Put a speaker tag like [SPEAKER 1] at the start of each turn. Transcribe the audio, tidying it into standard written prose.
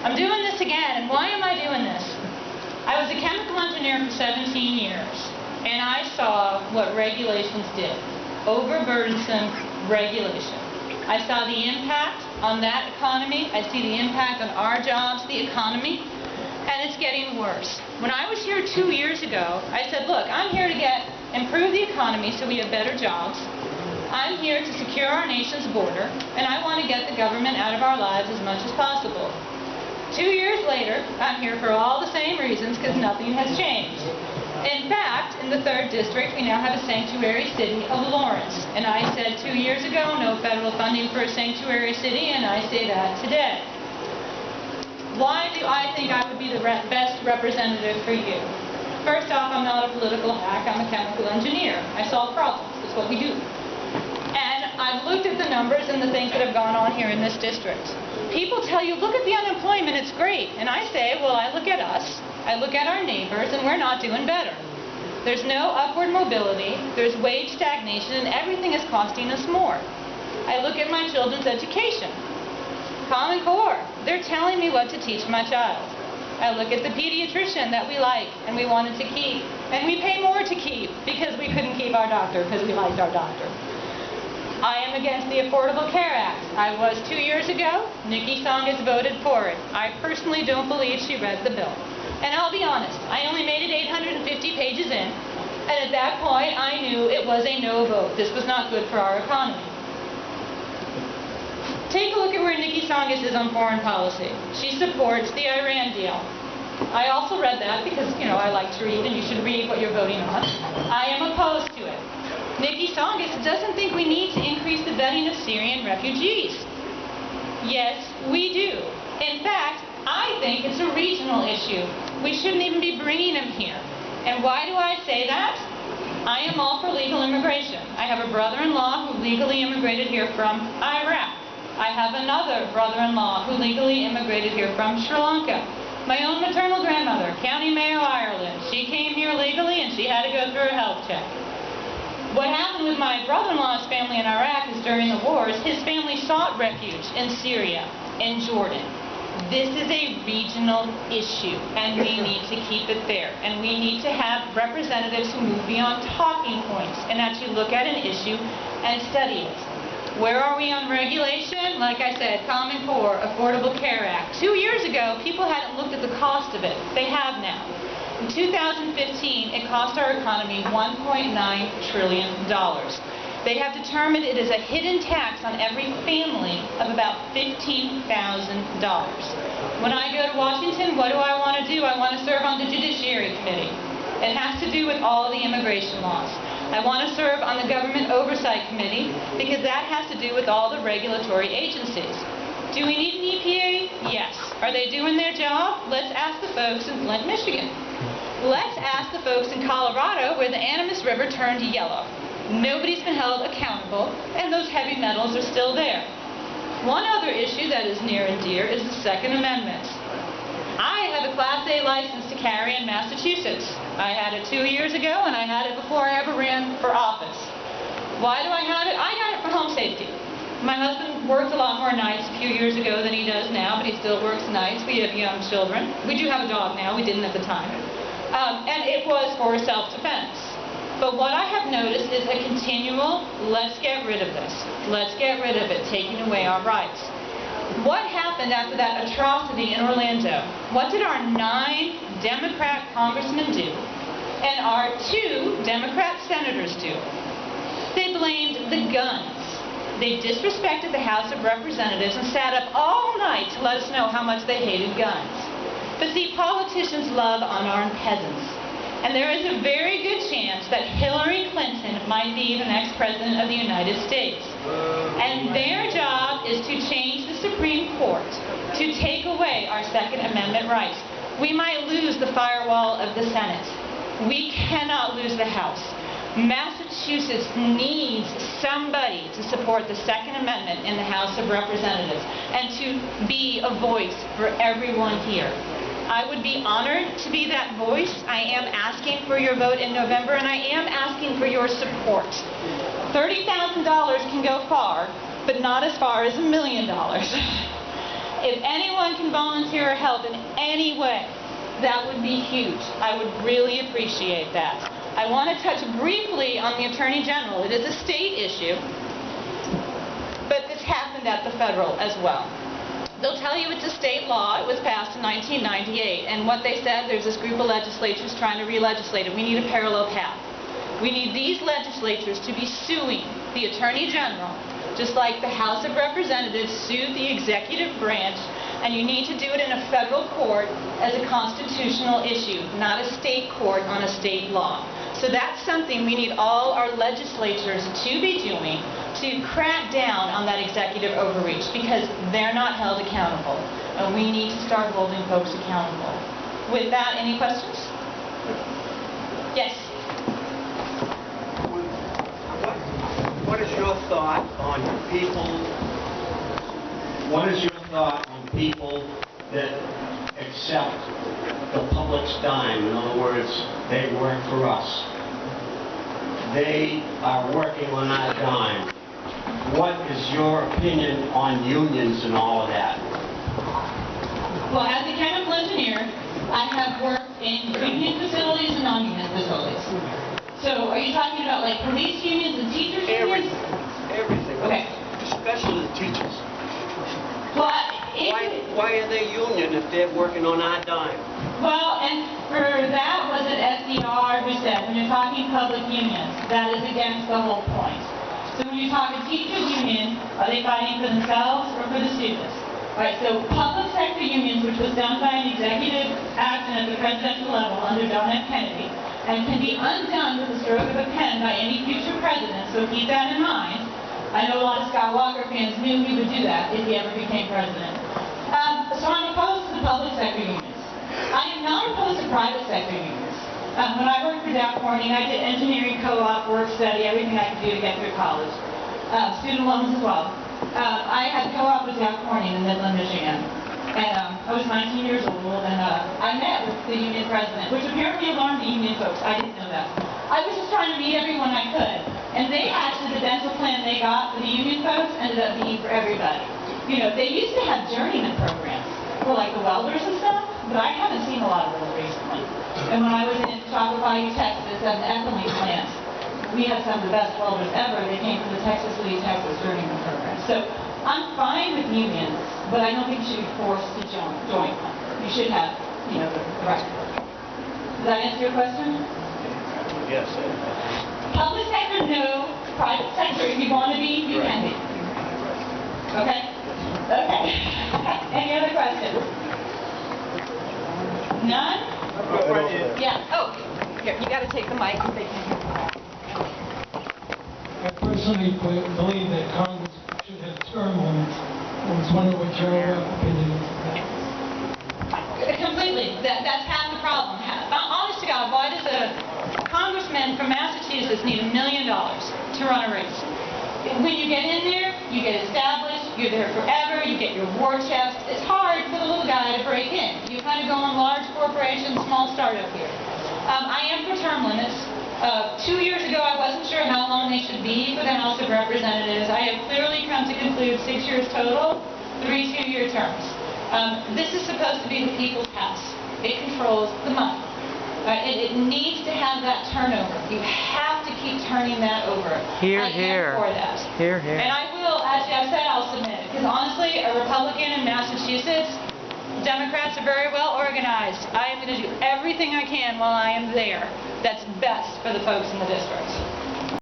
[SPEAKER 1] I'm doing this again, and why am I doing this? I was a chemical engineer for 17 years, and I saw what regulations did. Overburdensome regulation. I saw the impact on that economy. I see the impact on our jobs, the economy, and it's getting worse. When I was here 2 years ago, I said, look, I'm here to improve the economy so we have better jobs. I'm here to secure our nation's border, and I want to get the government out of our lives as much as possible. 2 years later, I'm here for all the same reasons because nothing has changed. In fact, in the 3rd District, we now have a sanctuary city of Lawrence. And I said 2 years ago, no federal funding for a sanctuary city, and I say that today. Why do I think I would be the best representative for you? First off, I'm not a political hack. I'm a chemical engineer. I solve problems. That's what we do. And I've looked at the numbers and the things that have gone on here in this district. People tell you, look at the unemployment, it's great. And I say, well, I look at us, I look at our neighbors, and we're not doing better. There's no upward mobility, there's wage stagnation, and everything is costing us more. I look at my children's education. Common Core, they're telling me what to teach my child. I look at the pediatrician that we like and we wanted to keep, and we pay more to keep because we couldn't keep our doctor because we liked our doctor. I am against the Affordable Care Act. I was 2 years ago. Nikki Songus voted for it. I personally don't believe she read the bill. And I'll be honest, I only made it 850 pages in, and at that point I knew it was a no vote. This was not good for our economy. Take a look at where Nikki Songus is on foreign policy. She supports the Iran deal. I also read that because, I like to read, and you should read what you're voting on. I am opposed to it. Nikki Songus doesn't think we need to increase the vetting of Syrian refugees. Yes, we do. In fact, I think it's a regional issue. We shouldn't even be bringing them here. And why do I say that? I am all for legal immigration. I have a brother-in-law who legally immigrated here from Iraq. I have another brother-in-law who legally immigrated here from Sri Lanka. My own maternal grandmother, County Mayo, Ireland, she came here legally and she had to go through a health check. What happened with my brother-in-law's family in Iraq is during the wars, his family sought refuge in Syria, in Jordan. This is a regional issue, and we need to keep it there. And we need to have representatives who move beyond talking points and actually look at an issue and study it. Where are we on regulation? Like I said, Common Core, Affordable Care Act. 2 years ago, people hadn't looked at the cost of it. They have now. In 2015, it cost our economy $1.9 trillion. They have determined it is a hidden tax on every family of about $15,000. When I go to Washington, what do I want to do? I want to serve on the Judiciary Committee. It has to do with all the immigration laws. I want to serve on the Government Oversight Committee because that has to do with all the regulatory agencies. Do we need an EPA? Yes. Are they doing their job? Let's ask the folks in Flint, Michigan. Let's ask the folks in Colorado where the Animas River turned yellow. Nobody's been held accountable, and those heavy metals are still there. One other issue that is near and dear is the Second Amendment. I have a Class A license to carry in Massachusetts. I had it 2 years ago, and I had it before I ever ran for office. Why do I have it? I got it for home safety. My husband worked a lot more nights a few years ago than he does now, but he still works nights. We have young children. We do have a dog now. We didn't at the time. And it was for self-defense. But what I have noticed is a continual, let's get rid of this. Let's get rid of it, taking away our rights. What happened after that atrocity in Orlando? What did our 9 Democrat congressmen do and our 2 Democrat senators do? They blamed the guns. They disrespected the House of Representatives and sat up all night to let us know how much they hated guns. But see, politicians love unarmed peasants. And there is a very good chance that Hillary Clinton might be the next president of the United States. And their job is to change the Supreme Court, to take away our Second Amendment rights. We might lose the firewall of the Senate. We cannot lose the House. Massachusetts needs somebody to support the Second Amendment in the House of Representatives and to be a voice for everyone here. I would be honored to be that voice. I am asking for your vote in November, and I am asking for your support. $30,000 can go far, but not as far as $1 million. If anyone can volunteer or help in any way, that would be huge. I would really appreciate that. I want to touch briefly on the Attorney General. It is a state issue, but this happened at the federal as well. They'll tell you it's a state law. It was passed in 1998, and what they said, there's this group of legislatures trying to re-legislate it. We need a parallel path. We need these legislatures to be suing the Attorney General, just like the House of Representatives sued the executive branch, and you need to do it in a federal court as a constitutional issue, not a state court on a state law. So that's something we need all our legislatures to be doing to crack down on that executive overreach, because they're not held accountable, and we need to start holding folks accountable. With that, any questions? Yes?
[SPEAKER 2] What is your thought on people? What is your thought on people that accept the public's dime? In other words, they work for us. They are working on our dime. What is your opinion on unions and all of that?
[SPEAKER 1] Well, as a chemical engineer, I have worked in union facilities and non-union facilities. So, are you talking about like police unions and teachers unions?
[SPEAKER 2] Everything.
[SPEAKER 1] Okay.
[SPEAKER 2] Especially the teachers.
[SPEAKER 1] Well,
[SPEAKER 2] Why are they union if they're working on our dime?
[SPEAKER 1] Well, and for that was it FDR who said, when you're talking public unions, that is against the whole point. So when you talk a teachers union, are they fighting for themselves or for the students? Right, so public sector unions, which was done by an executive action at the presidential level under John F. Kennedy, and can be undone with the stroke of a pen by any future president, so keep that in mind. I know a lot of Scott Walker fans knew he would do that if he ever became president. So I'm opposed to the public sector unions. I am not opposed to private sector unions. When I worked for Dow Corning, I did engineering, co-op, work study, everything I could do to get through college. Student loans as well. I had co-op with Dow Corning in Midland, Michigan. And I was 19 years old, and I met with the union president, which apparently alarmed the union folks. I didn't know that. I was just trying to meet everyone I could. And they actually, the dental plan they got for the union folks ended up being for everybody. You know, they used to have journeyman programs for like the welders and stuff, but I haven't seen a lot of those recently. And when I was in Chocolate Bayou, Texas, at an ethylene plant, we had some of the best welders ever. They came from the Texas Lee, Texas journeyman program. So I'm fine with unions, but I don't think you should be forced to join one. You should have, you know, the right to work. Does that answer your question?
[SPEAKER 2] Yes.
[SPEAKER 1] Public sector, no. Private sector, if you want to be, you can be. Okay? Okay. Any other questions? None? Yeah. Oh, here, you got to take the mic because they can't hear you.
[SPEAKER 3] I personally believe that Congress should have term limits. I was wondering what your opinion is on that.
[SPEAKER 1] Completely. That's half the problem. Honest to God, why does a congressman from Massachusetts need $1 million to run a race? When you get in there, you get established, you're there forever, you get your war chest. It's hard for the little guy to break in. You kind of go on large corporations, small startup here. I am for term limits. 2 years ago, I wasn't sure how long they should be for the House of Representatives. I have clearly come to conclude 6 years total, 3 2-year terms. This is supposed to be the people's house. It controls the money. It needs to have that turnover. You have to keep turning that over. I am for that.
[SPEAKER 4] Here.
[SPEAKER 1] And I will, as Jeff said, I'll submit it. Because honestly, a Republican in Massachusetts, Democrats are very well organized. I am going to do everything I can while I am there that's best for the folks in the district.